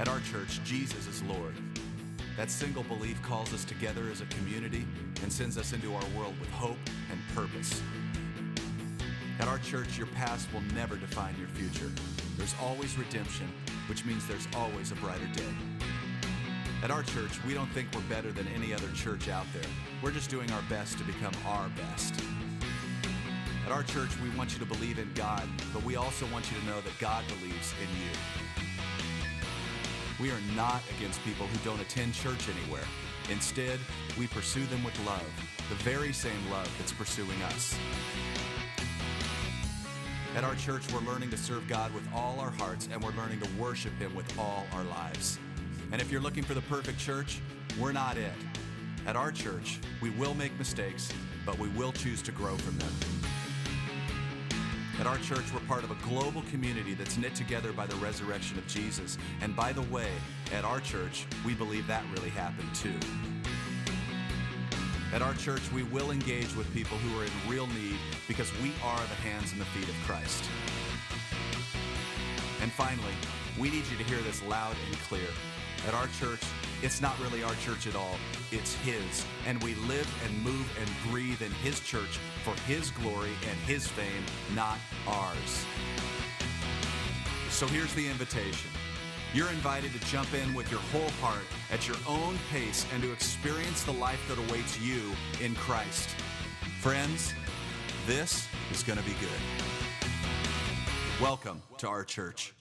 At our church, Jesus is Lord. That single belief calls us together as a community and sends us into our world with hope and purpose. At our church, your past will never define your future. There's always redemption, which means there's always a brighter day. At our church, we don't think we're better than any other church out there. We're just doing our best to become our best. At our church, we want you to believe in God, but we also want you to know that God believes in you. We are not against people who don't attend church anywhere. Instead, we pursue them with love, the very same love that's pursuing us. At our church, we're learning to serve God with all our hearts, and we're learning to worship Him with all our lives. And if you're looking for the perfect church, we're not it. At our church, we will make mistakes, but we will choose to grow from them. At our church, we're part of a global community that's knit together by the resurrection of Jesus. And by the way, at our church, we believe that really happened too. At our church, we will engage with people who are in real need because we are the hands and the feet of Christ. And finally, we need you to hear this loud and clear. At our church, it's not really our church at all. It's His. And we live and move and breathe in His church for His glory and His fame, not ours. So here's the invitation. You're invited to jump in with your whole heart at your own pace and to experience the life that awaits you in Christ. Friends, this is going to be good. Welcome to our church.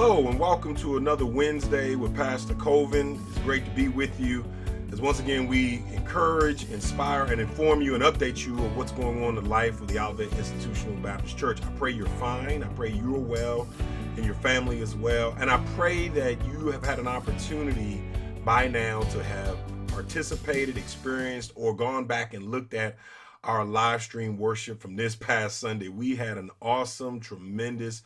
Hello and welcome to another Wednesday with Pastor Colvin. It's great to be with you as once again we encourage, inspire, and inform you and update you of what's going on in the life of the Olivet Institutional Baptist Church. I pray you're fine. I pray you're well and your family as well. And I pray that you have had an opportunity by now to have participated, experienced, or gone back and looked at our live stream worship from this past Sunday. We had an awesome, tremendous,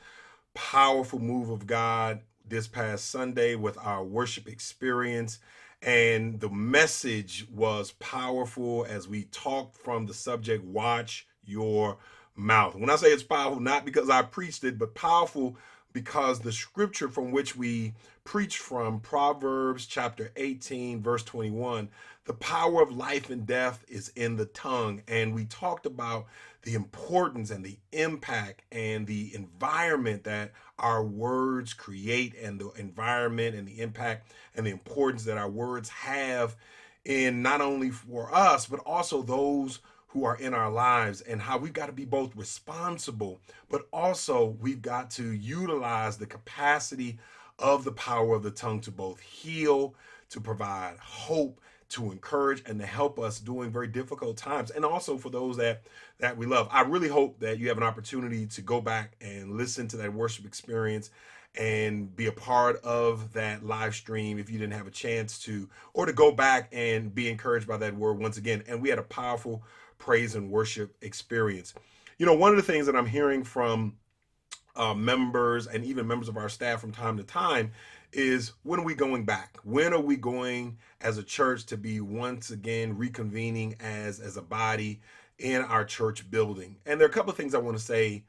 powerful move of God this past Sunday with our worship experience. And the message was powerful as we talked from the subject, watch your mouth. When I say it's powerful, not because I preached it, but powerful because the scripture from which we preach from, Proverbs chapter 18, verse 21, the power of life and death is in the tongue. And we talked about the importance and the impact and the environment that our words create, and the environment and the impact and the importance that our words have in not only for us, but also those who are in our lives, and how we've got to be both responsible, but also we've got to utilize the capacity of the power of the tongue to both heal, to provide hope, to encourage, and to help us during very difficult times, and also for those that we love. I really hope that you have an opportunity to go back and listen to that worship experience and be a part of that live stream if you didn't have a chance to, or to go back and be encouraged by that word once again. And we had a powerful praise and worship experience. You know, one of the things that I'm hearing from members and even members of our staff from time to time is, when are we going back? When are we going as a church to be once again reconvening as a body in our church building? And there are a couple of things I want to say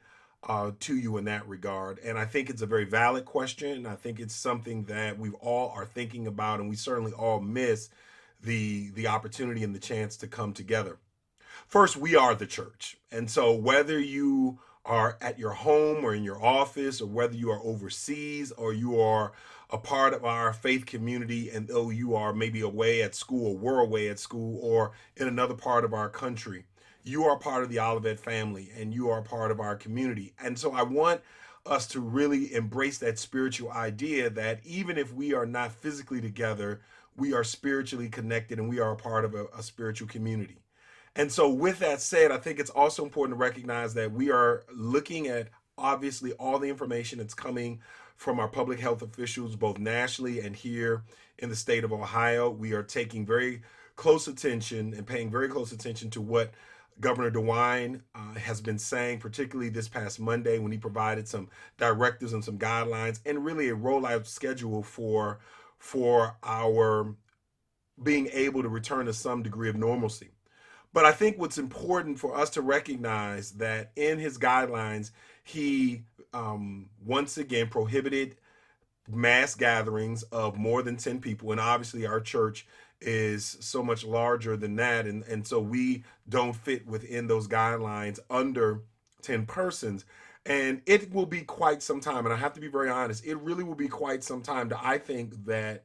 to you in that regard. And I think it's a very valid question. I think it's something that we all are thinking about, and we certainly all miss the opportunity and the chance to come together. First, we are the church. And so whether you are at your home or in your office, or whether you are overseas, or you are a part of our faith community, and though you are maybe away at school, or were away at school, or in another part of our country, you are part of the Olivet family, and you are part of our community. And so I want us to really embrace that spiritual idea that even if we are not physically together, we are spiritually connected, and we are a part of a spiritual community. And so with that said, I think it's also important to recognize that we are looking at, obviously, all the information that's coming from our public health officials, both nationally and here in the state of Ohio. We are taking very close attention and paying very close attention to what Governor DeWine has been saying, particularly this past Monday when he provided some directives and some guidelines, and really a rollout schedule for our being able to return to some degree of normalcy. But I think what's important for us to recognize that in his guidelines, he once again prohibited mass gatherings of more than 10 people. And obviously our church is so much larger than that. And so we don't fit within those guidelines under 10 persons. And it will be quite some time. And I have to be very honest, it really will be quite some time to, I think, that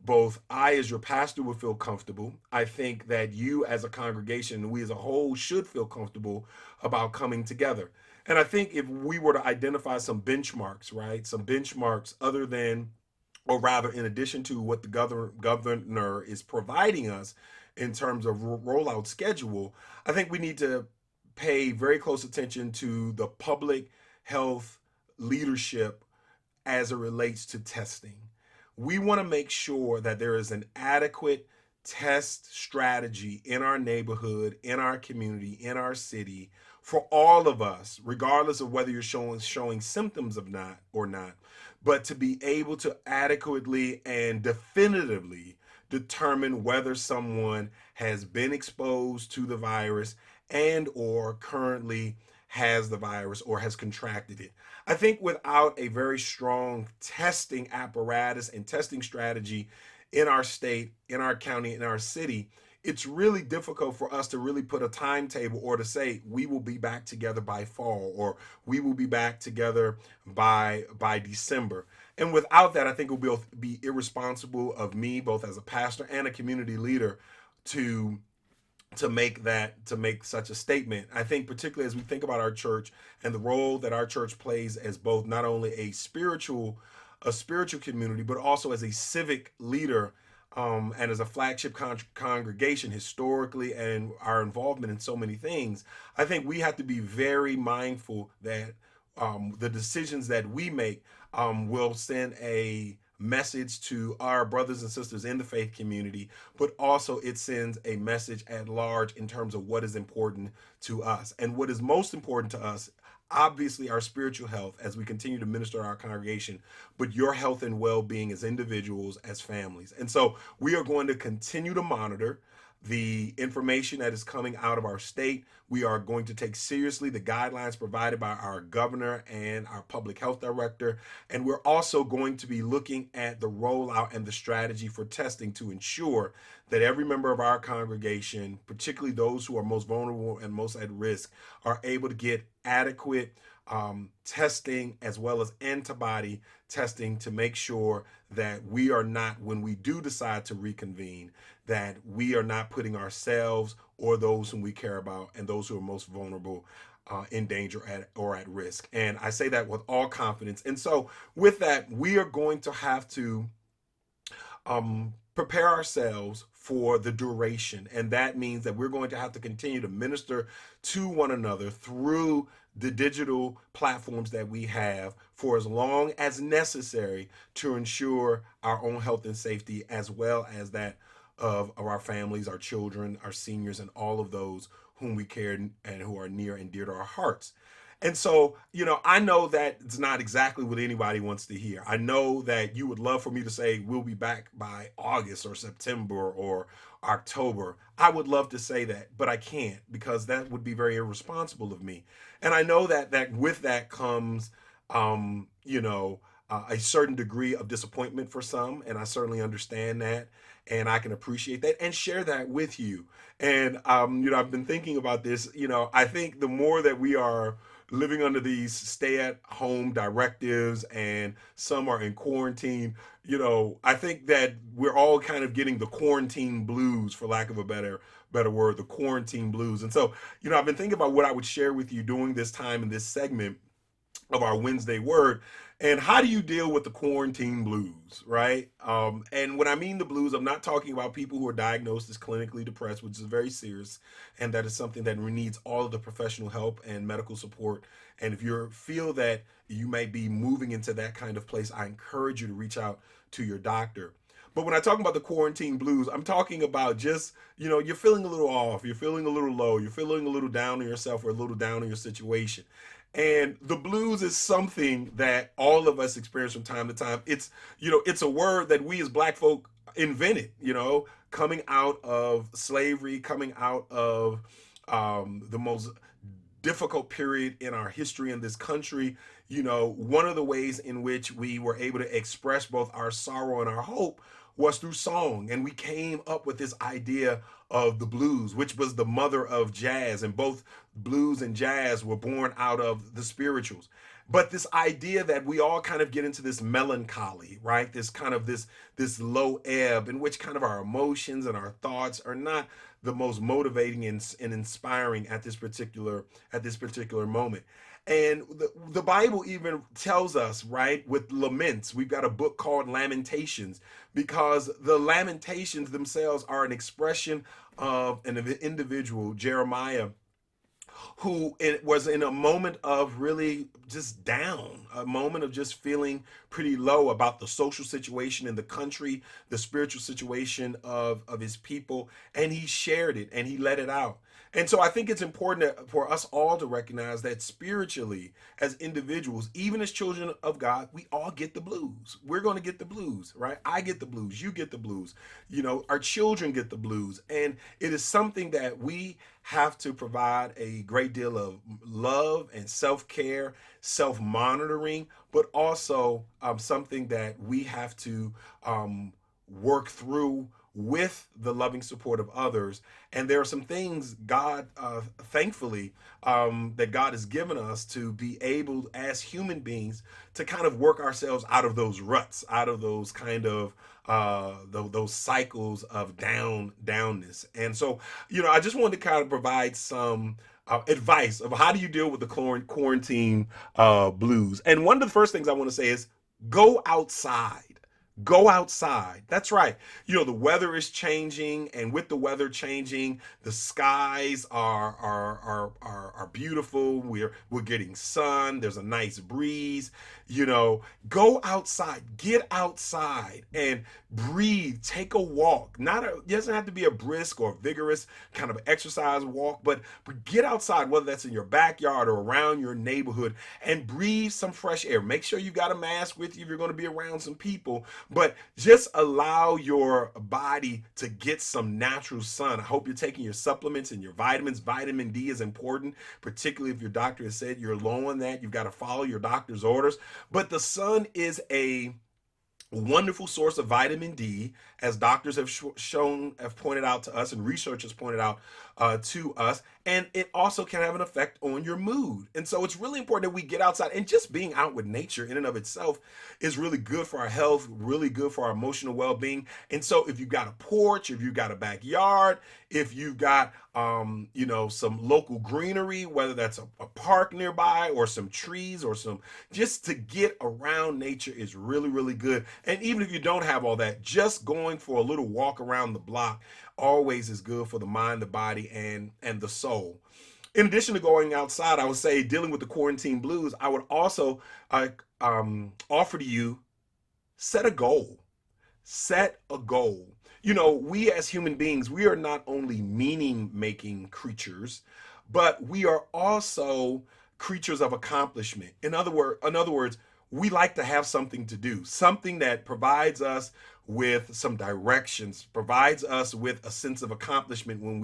both I as your pastor will feel comfortable. I think that you as a congregation, we as a whole, should feel comfortable about coming together. And I think if we were to identify some benchmarks, right, some benchmarks other than, or rather in addition to what the governor is providing us in terms of rollout schedule, I think we need to pay very close attention to the public health leadership as it relates to testing. We want to make sure that there is an adequate test strategy in our neighborhood, in our community, in our city, for all of us, regardless of whether you're showing symptoms of not or not, but to be able to adequately and definitively determine whether someone has been exposed to the virus and or currently has the virus or has contracted it. I think without a very strong testing apparatus and testing strategy in our state, in our county, in our city, it's really difficult for us to really put a timetable or to say we will be back together by fall, or we will be back together by December. And without that, I think it will be irresponsible of me, both as a pastor and a community leader, to make such a statement. I think particularly as we think about our church and the role that our church plays as both not only a spiritual a spiritual community, but also as a civic leader, and as a flagship congregation historically, and our involvement in so many things, I think we have to be very mindful that the decisions that we make will send a message to our brothers and sisters in the faith community, but also it sends a message at large in terms of what is important to us. And what is most important to us, obviously, our spiritual health as we continue to minister our congregation, but your health and well being as individuals, as families. And so we are going to continue to monitor the information that is coming out of our state. We are going to take seriously the guidelines provided by our governor and our public health director. And we're also going to be looking at the rollout and the strategy for testing to ensure that every member of our congregation, particularly those who are most vulnerable and most at risk, are able to get adequate testing as well as antibody testing to make sure that we are not, when we do decide to reconvene, that we are not putting ourselves or those whom we care about and those who are most vulnerable in danger or at risk. And I say that with all confidence. And so with that, we are going to have to prepare ourselves for the duration. And that means that we're going to have to continue to minister to one another through the digital platforms that we have for as long as necessary to ensure our own health and safety, as well as that of our families, our children, our seniors, and all of those whom we care and who are near and dear to our hearts. And so, I know that it's not exactly what anybody wants to hear. I know that you would love for me to say we'll be back by August or September or October. I would love to say that, but I can't, because that would be very irresponsible of me. And I know that with that comes, a certain degree of disappointment for some, and I certainly understand that, and I can appreciate that and share that with you. And I've been thinking about this. I think the more that we are living under these stay-at-home directives, and some are in quarantine, I think that we're all kind of getting the quarantine blues, for lack of a better word, the quarantine blues. And so, I've been thinking about what I would share with you during this time in this segment of our Wednesday Word. And how do you deal with the quarantine blues, right? And when I mean the blues, I'm not talking about people who are diagnosed as clinically depressed, which is very serious, and that is something that needs all of the professional help and medical support. And if you feel that you may be moving into that kind of place, I encourage you to reach out to your doctor. But when I talk about the quarantine blues, I'm talking about just, you're feeling a little off, you're feeling a little low, you're feeling a little down on yourself or a little down on your situation. And the blues is something that all of us experience from time to time. It's a word that we as Black folk invented, coming out of slavery, coming out of the most difficult period in our history in this country. One of the ways in which we were able to express both our sorrow and our hope was through song. And we came up with this idea of the blues, which was the mother of jazz. And both blues and jazz were born out of the spirituals. But this idea that we all kind of get into this melancholy, right? This kind of this low ebb in which kind of our emotions and our thoughts are not the most motivating and inspiring at this particular moment. And the Bible even tells us, right, with laments, we've got a book called Lamentations, because the Lamentations themselves are an expression of an individual, Jeremiah, who it was in a moment of really just down, a moment of just feeling pretty low about the social situation in the country, the spiritual situation of his people, and he shared it and he let it out. And so I think it's important for us all to recognize that spiritually, as individuals, even as children of God, we all get the blues. We're going to get the blues, right? I get the blues. You get the blues. Our children get the blues. And it is something that we have to provide a great deal of love and self-care, self-monitoring, but also something that we have to work through with the loving support of others. And there are some things God, thankfully, that God has given us to be able, as human beings, to kind of work ourselves out of those ruts, out of those kind of those cycles of downness. And so, I just wanted to kind of provide some advice of how do you deal with the quarantine blues. And one of the first things I want to say is Go outside. Go outside. That's right. The weather is changing, and with the weather changing, the skies are beautiful. We're getting sun. There's a nice breeze. Go outside. Get outside and breathe. Take a walk. It doesn't have to be a brisk or vigorous kind of exercise walk, but get outside, whether that's in your backyard or around your neighborhood, and breathe some fresh air. Make sure you got a mask with you if you're going to be around some people, but just allow your body to get some natural sun. I hope you're taking your supplements and your vitamins. Vitamin D is important, particularly if your doctor has said you're low on that. You've got to follow your doctor's orders. But the sun is a wonderful source of vitamin D, as doctors have pointed out to us, and research has pointed out to us, and it also can have an effect on your mood. And so it's really important that we get outside, and just being out with nature in and of itself is really good for our health, really good for our emotional well-being. And so if you've got a porch, if you've got a backyard, if you've got some local greenery, whether that's a park nearby or some trees or just to get around nature is really, really good. And even if you don't have all that, just going for a little walk around the block always is good for the mind, the body, and the soul. In addition to going outside, I would say, dealing with the quarantine blues, I would also offer to you, set a goal. Set a goal. We as human beings, we are not only meaning-making creatures, but we are also creatures of accomplishment. In other words, we like to have something to do, something that provides us with some directions, provides us with a sense of accomplishment when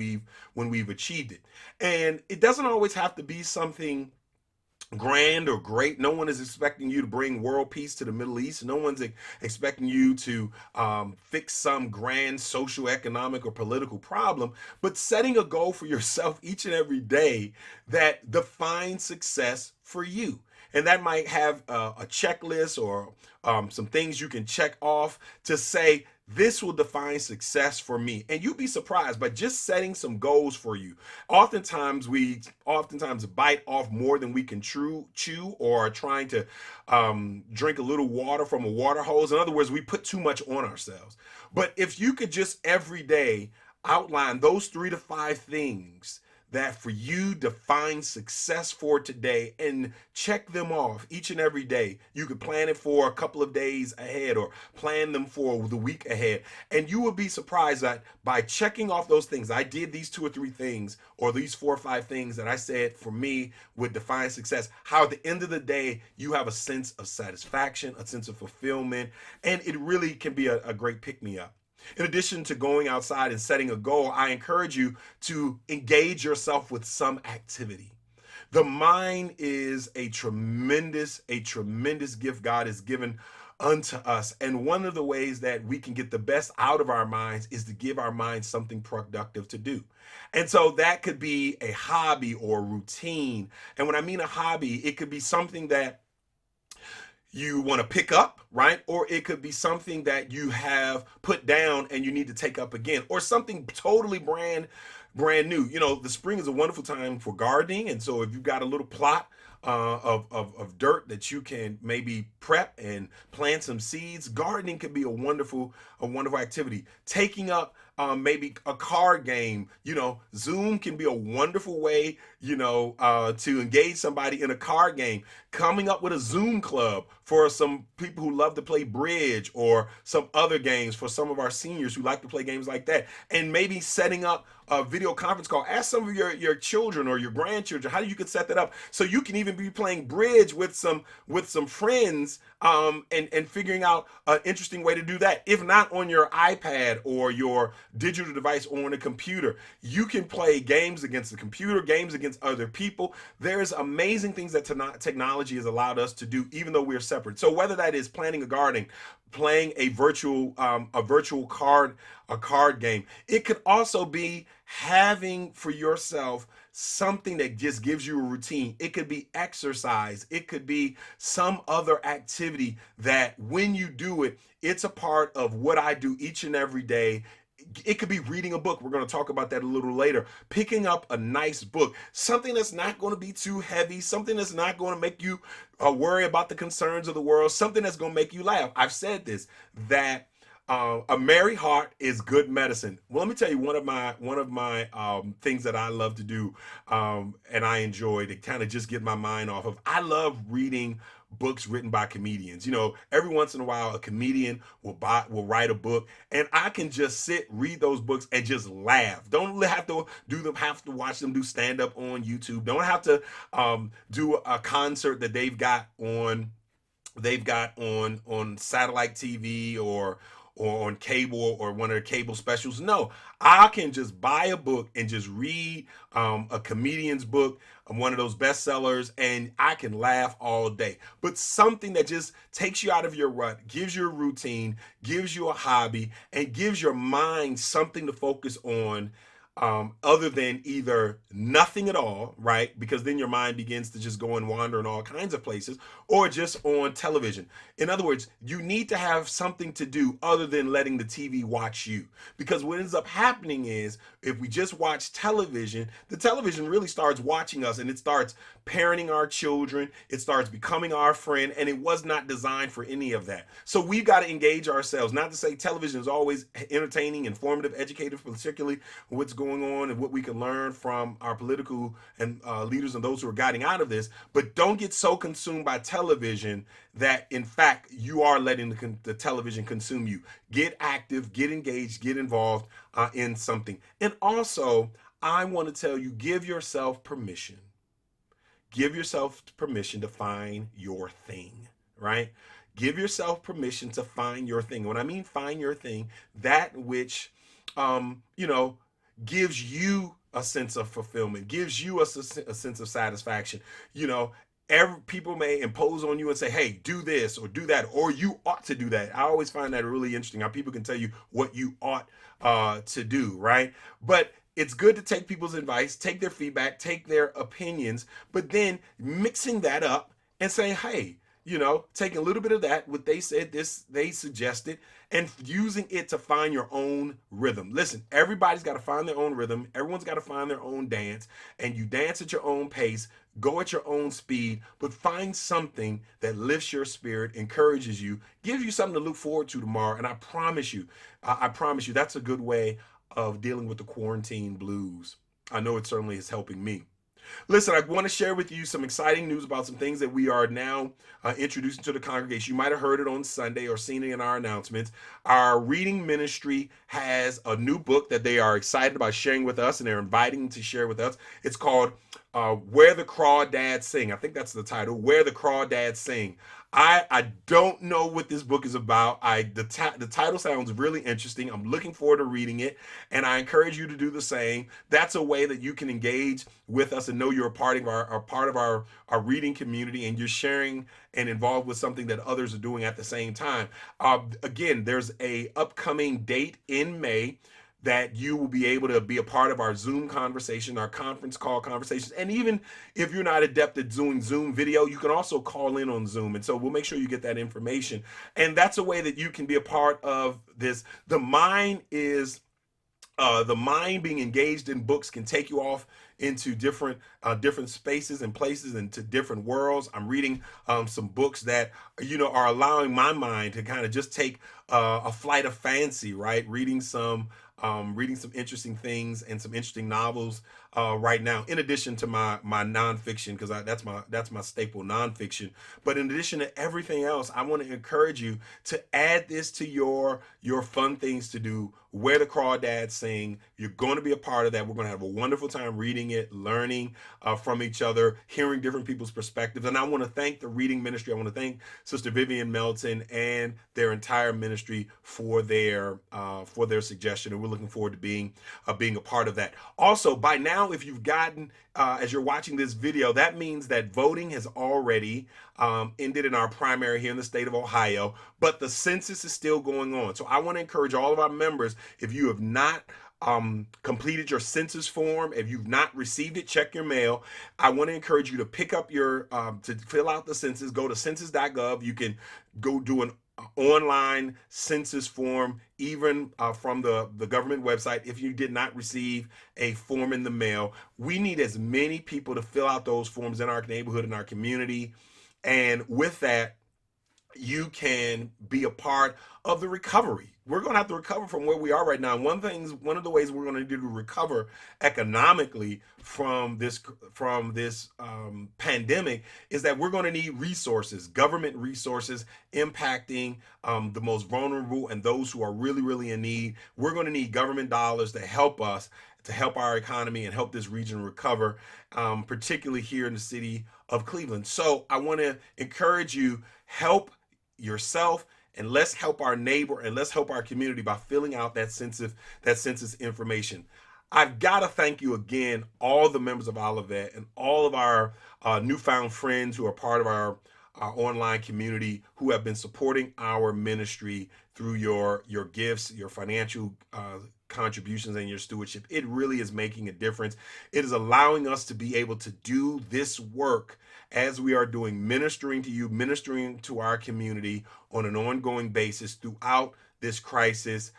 we've achieved it. And it doesn't always have to be something grand or great. No one is expecting you to bring world peace to the Middle East. No one's expecting you to fix some grand social, economic, or political problem, but setting a goal for yourself each and every day that defines success for you. And that might have a checklist or some things you can check off to say, this will define success for me. And you'd be surprised by just setting some goals for you. Oftentimes we bite off more than we can chew, or are trying to drink a little water from a water hose. In other words, we put too much on ourselves. But if you could just every day outline those 3 to 5 things that for you define success for today, and check them off each and every day. You could plan it for a couple of days ahead, or plan them for the week ahead. And you will be surprised that by checking off those things, I did these 2 or 3 things, or these 4 or 5 things that I said for me would define success, how at the end of the day, you have a sense of satisfaction, a sense of fulfillment, and it really can be a great pick-me-up. In addition to going outside and setting a goal, I encourage you to engage yourself with some activity. The mind is a tremendous gift God has given unto us. And one of the ways that we can get the best out of our minds is to give our minds something productive to do. And so that could be a hobby or routine. And when I mean a hobby, it could be something that you want to pick up, right? Or it could be something that you have put down and you need to take up again, or something totally brand new. The spring is a wonderful time for gardening. And so if you've got a little plot of dirt that you can maybe prep and plant some seeds, gardening could be a wonderful activity. Taking up maybe a card game. Zoom can be a wonderful way, to engage somebody in a card game. Coming up with a Zoom club for some people who love to play bridge, or some other games for some of our seniors who like to play games like that. And maybe setting up a video conference call. Ask some of your children or your grandchildren how you could set that up, so you can even be playing bridge with some friends, and figuring out an interesting way to do that. If not on your iPad or your digital device or on a computer, you can play games against the computer, games against other people. There's amazing things that technology has allowed us to do, even though we're separate. So whether that is planning a garden, playing a virtual card game, it could also be having for yourself something that just gives you a routine. It could be exercise. It could be some other activity that when you do it, it's a part of what I do each and every day. It could be reading a book. We're going to talk about that a little later. Picking up a nice book, something that's not going to be too heavy, something that's not going to make you worry about the concerns of the world, something that's going to make you laugh. I've said this, that a merry heart is good medicine. Well, let me tell you one of my things that I love to do, and I enjoy to kind of just get my mind off of. I love reading books written by comedians. You know, every once in a while, a comedian will write a book, and I can just read those books, and just laugh. Don't have to watch them do stand up on YouTube. Don't have to do a concert that they've got on satellite TV or on cable or one of their cable specials. No, I can just buy a book and just read a comedian's book, one of those bestsellers, and I can laugh all day. But something that just takes you out of your rut, gives you a routine, gives you a hobby, and gives your mind something to focus on, other than either nothing at all, right? Because then your mind begins to just go and wander in all kinds of places, or just on television. In other words, you need to have something to do other than letting the TV watch you. Because what ends up happening is, if we just watch television, the television really starts watching us, and it starts parenting our children, it starts becoming our friend, and it was not designed for any of that. So we've got to engage ourselves. Not to say television is always entertaining, informative, educative, particularly what's going on and what we can learn from our political and leaders and those who are guiding out of this. But don't get so consumed by television that, in fact, you are letting the television consume you. Get active, get engaged, get involved in something. And also, I want to tell you, give yourself permission. Give yourself permission to find your thing, right? Give yourself permission to find your thing. When I mean find your thing, that which, gives you a sense of fulfillment, gives you a sense of satisfaction. People may impose on you and say, hey, do this or do that, or you ought to do that. I always find that really interesting, how people can tell you what you ought to do, right? But it's good to take people's advice, take their feedback, take their opinions, but then mixing that up and saying, hey, taking a little bit of that, what they said, they suggested, and using it to find your own rhythm. Listen, everybody's got to find their own rhythm. Everyone's got to find their own dance, and you dance at your own pace, go at your own speed, but find something that lifts your spirit, encourages you, gives you something to look forward to tomorrow. And I promise you, that's a good way of dealing with the quarantine blues. I know it certainly is helping me. Listen, I want to share with you some exciting news about some things that we are now introducing to the congregation. You might have heard it on Sunday or seen it in our announcements. Our reading ministry has a new book that they are excited about sharing with us, and they're inviting to share with us. It's called Where the Crawdads Sing. I think that's the title, Where the Crawdads Sing. I don't know what this book is about. The title sounds really interesting. I'm looking forward to reading it, and I encourage you to do the same. That's a way that you can engage with us and know you're a part of our reading community, and you're sharing and involved with something that others are doing at the same time. Again, there's a upcoming date in May that you will be able to be a part of our Zoom conversation, our conference call conversations. And even if you're not adept at doing Zoom video, you can also call in on Zoom. And so we'll make sure you get that information. And that's a way that you can be a part of this. The mind being engaged in books can take you off into different spaces and places, into different worlds. I'm reading some books that are allowing my mind to kind of just take a flight of fancy, right? Reading some interesting things and some interesting novels right now, in addition to my nonfiction, because that's my staple, nonfiction. But in addition to everything else, I want to encourage you to add this to your fun things to do. Where the Crawdads Sing. You're going to be a part of that. We're going to have a wonderful time reading it, learning from each other, hearing different people's perspectives. And I want to thank the reading ministry. I want to thank Sister Vivian Melton and their entire ministry for their suggestion. And we're looking forward to being a part of that. Also, by now, if you've gotten, as you're watching this video, that means that voting has already ended in our primary here in the state of Ohio, but the census is still going on. So I want to encourage all of our members, if you have not completed your census form, if you've not received it, check your mail. I want to encourage you to pick up to fill out the census. Go to census.gov. You can go do an online census form, even from the government website. If you did not receive a form in the mail, we need as many people to fill out those forms in our neighborhood, in our community. And with that, you can be a part of the recovery. We're going to have to recover from where we are right now. One of the ways we're going to do to recover economically from this pandemic is that we're going to need resources, government resources, impacting the most vulnerable and those who are really, really in need. We're going to need government dollars to help us, to help our economy and help this region recover, particularly here in the city of Cleveland. So I want to encourage you, help yourself, and let's help our neighbor, and let's help our community by filling out that census information. I've got to thank you again, all the members of Olivet and all of our newfound friends who are part of our online community, who have been supporting our ministry through your gifts, your financial contributions, and your stewardship. It really is making a difference. It is allowing us to be able to do this work as we are doing, ministering to you, ministering to our community on an ongoing basis throughout this crisis,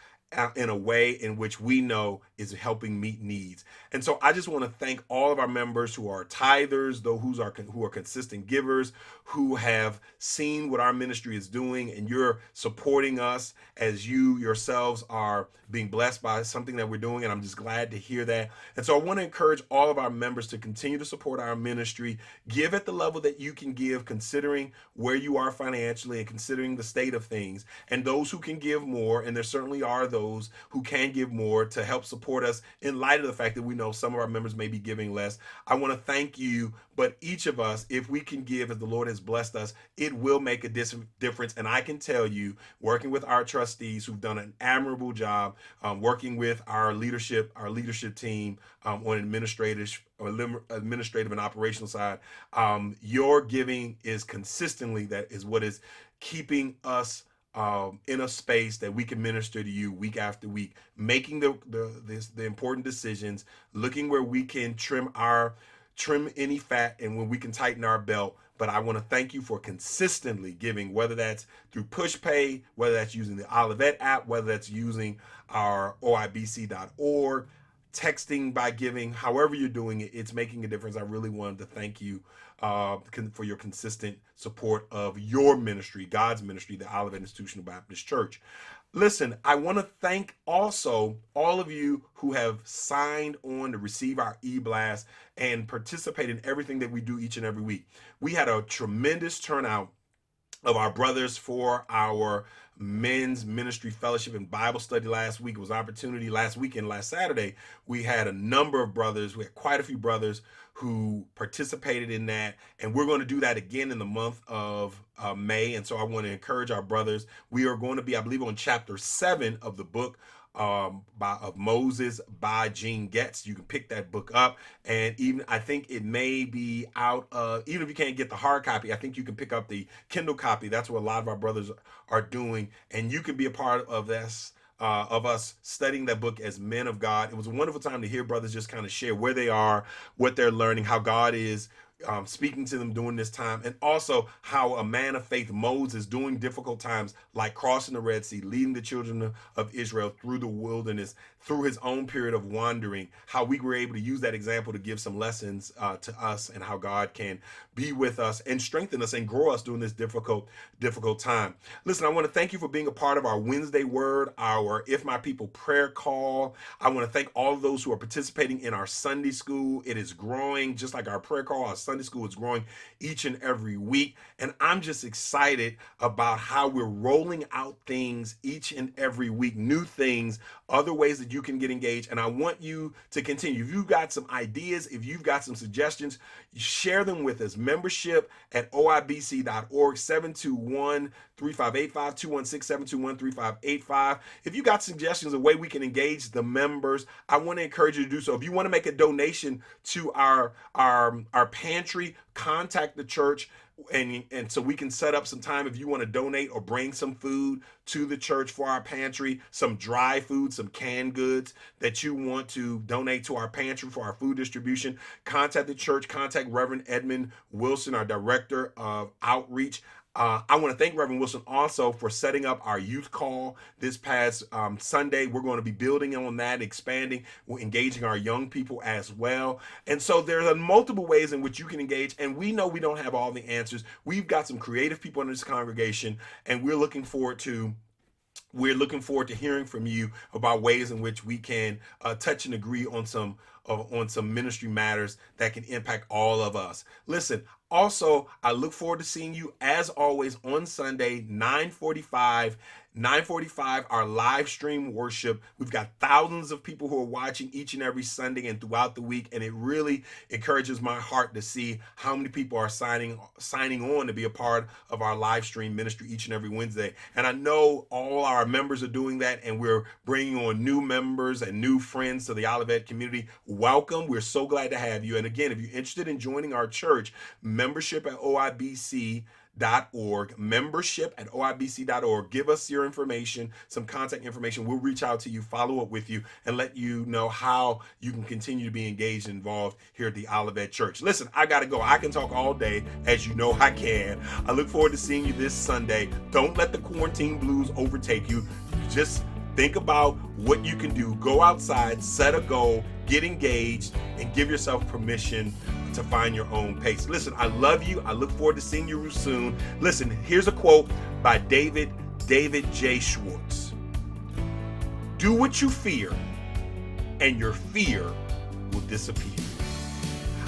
in a way in which we know is helping meet needs. And so I just want to thank all of our members who are tithers, who are consistent givers, who have seen what our ministry is doing, and you're supporting us as you yourselves are being blessed by something that we're doing. And I'm just glad to hear that. And so I want to encourage all of our members to continue to support our ministry. Give at the level that you can give, considering where you are financially and considering the state of things. And those who can give more, and there certainly are those who can give more to help support us, in light of the fact that we know some of our members may be giving less. I want to thank you, but each of us, if we can give as the Lord has blessed us, it will make a difference. And I can tell you, working with our trustees who've done an admirable job, working with our leadership team on administrative and operational side, your giving is consistently, that is what is keeping us in a space that we can minister to you week after week, making the important decisions, looking where we can trim any fat and when we can tighten our belt. But I want to thank you for consistently giving, whether that's through PushPay, whether that's using the Olivet app, whether that's using our oibc.org, texting by giving, however you're doing it, it's making a difference. I really wanted to thank you for your consistent support of your ministry, God's ministry, the Olivet Institutional Baptist Church. Listen, I want to thank also all of you who have signed on to receive our e-blast and participate in everything that we do each and every week. We had a tremendous turnout of our brothers for our men's ministry fellowship and Bible study last week. It was opportunity last weekend, last Saturday. We had a number of brothers. We had quite a few brothers who participated in that. And we're going to do that again in the month of May. And so I want to encourage our brothers. We are going to be, I believe, on chapter 7 of the book of Moses by Gene Getz. You can pick that book up, and even I think it may be out even if you can't get the hard copy, I think you can pick up the Kindle copy. That's what a lot of our brothers are doing, and you can be a part of this, of us studying that book as men of God. It was a wonderful time to hear brothers just kind of share where they are, what they're learning, how God is speaking to them during this time, and also how a man of faith, Moses, during difficult times like crossing the Red Sea, leading the children of Israel through the wilderness, through his own period of wandering, how we were able to use that example to give some lessons to us, and how God can be with us and strengthen us and grow us during this difficult time. Listen, I want to thank you for being a part of our Wednesday Word, our If My People prayer call. I want to thank all of those who are participating in our Sunday school. It is growing just like our prayer call. Our Sunday school is growing each and every week. And I'm just excited about how we're rolling out things each and every week, new things, other ways that you can get engaged. And I want you to continue. If you've got some ideas, if you've got some suggestions, share them with us. Membership at oibc.org, 721-3585, 216-721-3585. If you got suggestions of way we can engage the members, I want to encourage you to do so. If you want to make a donation to our pantry, contact the church, and so we can set up some time if you want to donate or bring some food to the church for our pantry, some dry food, some canned goods that you want to donate to our pantry for our food distribution. Contact the church, contact Reverend Edmund Wilson, our director of outreach. I want to thank Reverend Wilson also for setting up our youth call this past Sunday. We're going to be building on that, expanding, we're engaging our young people as well. And so there are multiple ways in which you can engage. And we know we don't have all the answers. We've got some creative people in this congregation, and we're looking forward to hearing from you about ways in which we can touch and agree on some ministry matters that can impact all of us. Listen, also, I look forward to seeing you as always on Sunday, 9:45, our live stream worship. We've got thousands of people who are watching each and every Sunday and throughout the week, and it really encourages my heart to see how many people are signing on to be a part of our live stream ministry each and every Wednesday. And I know all our members are doing that, and we're bringing on new members and new friends to the Olivet community. Welcome. We're so glad to have you. And again, if you're interested in joining our church, membership at OIBC.org, give us your information, some contact information. We'll reach out to you, follow up with you, and let you know how you can continue to be engaged and involved here at the Olivet Church. Listen, I gotta go. I can talk all day, as you know I can. I look forward to seeing you this Sunday. Don't let the quarantine blues overtake you. Just think about what you can do. Go outside, set a goal, get engaged, and give yourself permission to find your own pace. Listen, I love you. I look forward to seeing you soon. Listen, here's a quote by David J. Schwartz. Do what you fear, and your fear will disappear.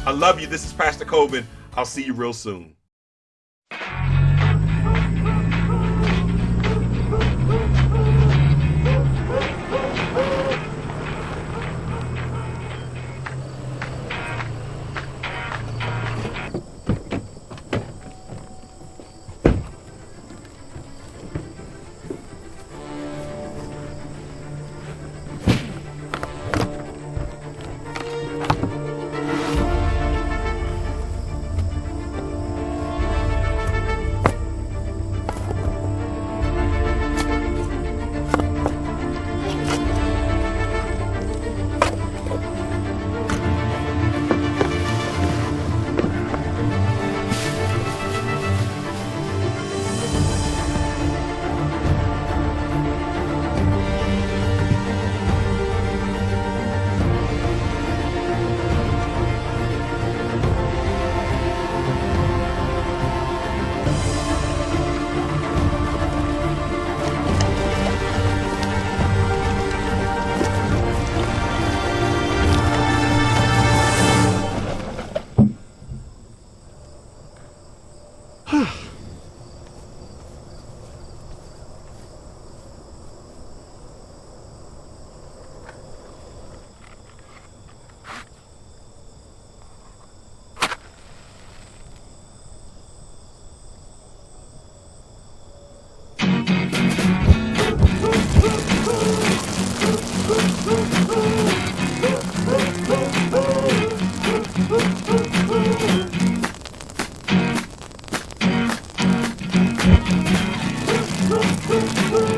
I love you. This is Pastor Coben. I'll see you real soon. Woo!